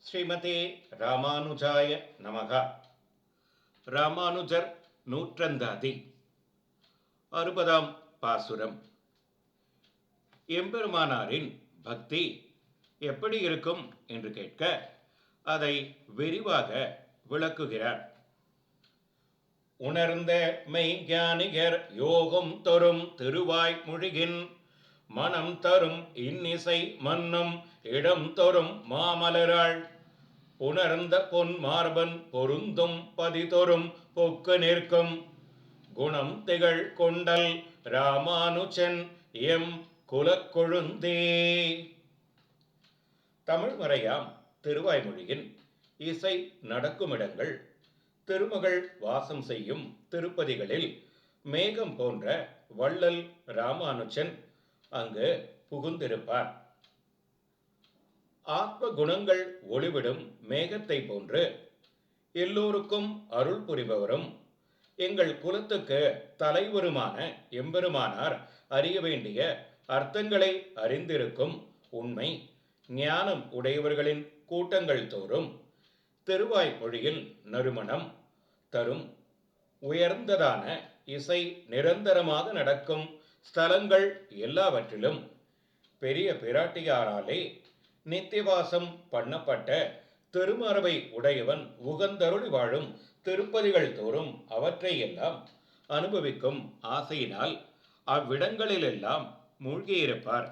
ஸ்ரீமதே ராமானுஜாய நமக. ராமானுஜர் நூற்றந்தாதி 60ஆம் பாசுரம். எம்பெருமானாரின் பக்தி எப்படி இருக்கும் என்று கேட்க அதை விரிவாக விளக்குகிறார். உணர்ந்த மெய்ஞானிகர் யோகம் தரும் திருவாய் மொழிகின் மனம் தரும் இன்னிசை மன்னும் இடம் தரும் மாமலராள் உணர்ந்த பொன் மார்பன் பொருந்தும் பதிதொரும் பொக்கு நிற்கும் குணம் திகழ் கொண்டல் ராமானுஜன் எம் குலக்கொழுந்தே. தமிழ் மறையாம் திருவாய்மொழியின் இசை நடக்குமிடங்கள் திருமகள் வாசம் செய்யும் திருப்பதிகளில் மேகம் போன்ற வள்ளல் ராமானுஜன் அங்கு புகுந்திருப்பார். ஆத்ம குணங்கள் ஒளிவிடும் மேகத்தை போன்று எல்லோருக்கும் அருள் புரிபவரும் எங்கள் குலத்துக்கு தலைவருமான எம்பெருமானார் அறிய வேண்டிய அர்த்தங்களை அறிந்திருக்கும் உண்மை ஞானம் உடையவர்களின் கூட்டங்கள் தோறும் திருவாய் மொழியில் நறுமணம் தரும் உயர்ந்ததான இசை நிரந்தரமாக நடக்கும் ஸ்தலங்கள் எல்லாவற்றிலும் பெரிய பிராட்டியாராலே நித்தியவாசம் பண்ணப்பட்ட திருமரபை உடையவன் உகந்தருளி வாழும் திருப்பதிகள் தோறும் அவற்றை எல்லாம் அனுபவிக்கும் ஆசையினால் அவ்விடங்களிலெல்லாம் மூழ்கியிருப்பார்.